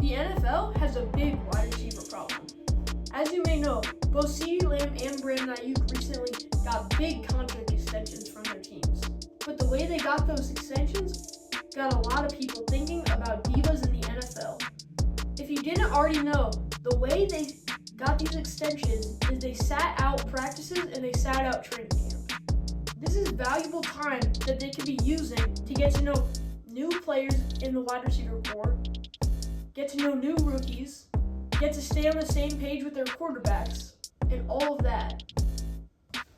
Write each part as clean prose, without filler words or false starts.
The NFL has a big wide receiver problem. As you may know, both Ceedee Lamb and Brandon Aiyuk recently got big contract extensions from their teams. But the way they got those extensions got a lot of people thinking about divas in the NFL. If you didn't already know, the way they got these extensions is they sat out practices and they sat out training camp. This is valuable time that they could be using to get to know new players in the wide receiver corps, get to know new rookies, get to stay on the same page with their quarterbacks, and all of that.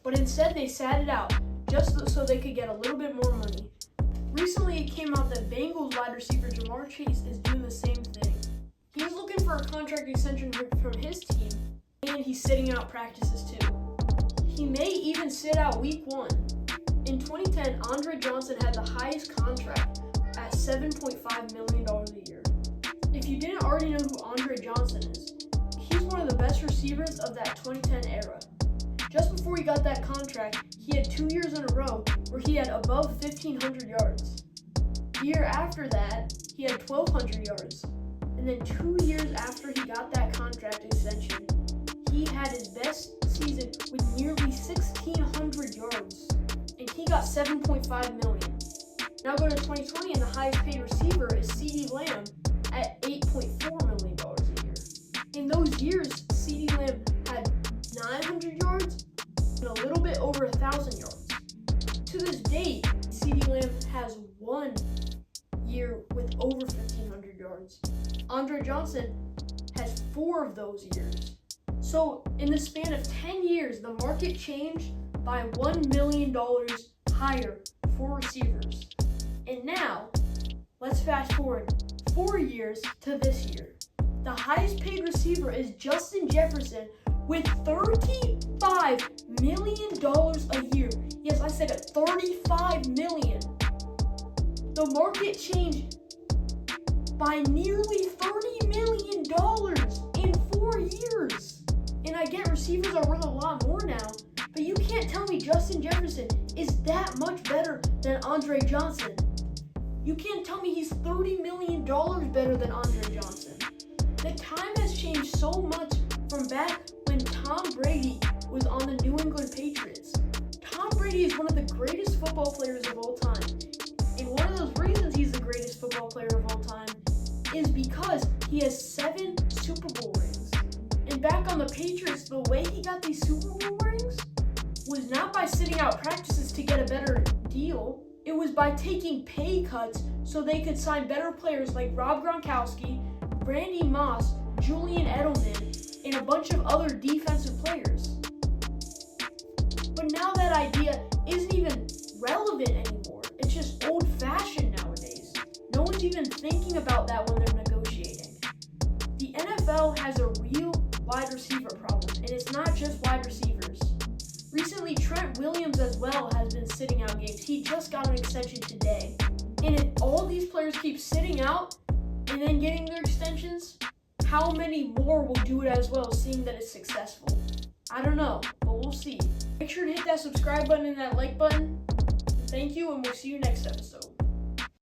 But instead they sat it out just so they could get a little bit more money. Recently it came out that Bengals wide receiver Jamar Chase is doing the same thing. He's looking for a contract extension from his team, and he's sitting out practices too. He may even sit out week 1. In 2010, Andre Johnson had the highest contract at $7.5 million a year. If you didn't already know who Andre Johnson is, he's one of the best receivers of that 2010 era. Just before he got that contract, he had 2 years in a row where he had above 1,500 yards. The year after that, he had 1,200 yards. And then 2 years after he got that contract extension, he had his best season with nearly 1,600 yards. And he got $7.5 million. Now go to 2020 and the highest paid receiver is Ceedee Lamb at $8.4 million a year. In those years, Ceedee Lamb had 900 yards and a little bit over 1,000 yards. To this date, Ceedee Lamb has 1 year with over 1,500 yards. Andre Johnson has 4 of those years. So in the span of 10 years, the market changed by $1 million higher for receivers. And now, let's fast forward 4 years to this year. The highest paid receiver is Justin Jefferson with $35 million a year. Yes, I said it, $35 million. The market changed by nearly $30 million in 4 years. And I get receivers are worth a lot more now, but you can't tell me Justin Jefferson is that much better than Andre Johnson. You can't tell me he's $30 million better than Andre Johnson. The time has changed so much from back when Tom Brady was on the New England Patriots. Tom Brady is one of the greatest football players of all time. And one of those reasons he's the greatest football player of all time is because he has 7 Super Bowl rings. And back on the Patriots, the way he got these Super Bowl rings was not by sitting out practices to get a better deal. It was by taking pay cuts so they could sign better players like Rob Gronkowski, Randy Moss, Julian Edelman, and a bunch of other defensive players. But now that idea isn't even relevant anymore. It's just old-fashioned nowadays. No one's even thinking about that when they're negotiating. The NFL has a real wide receiver problem, and it's not just wide receivers. Recently, Trent Williams as well has been sitting out games. He just got an extension today. And if all these players keep sitting out and then getting their extensions, how many more will do it as well, seeing that it's successful? I don't know, but we'll see. Make sure to hit that subscribe button and that like button. Thank you, and we'll see you next episode.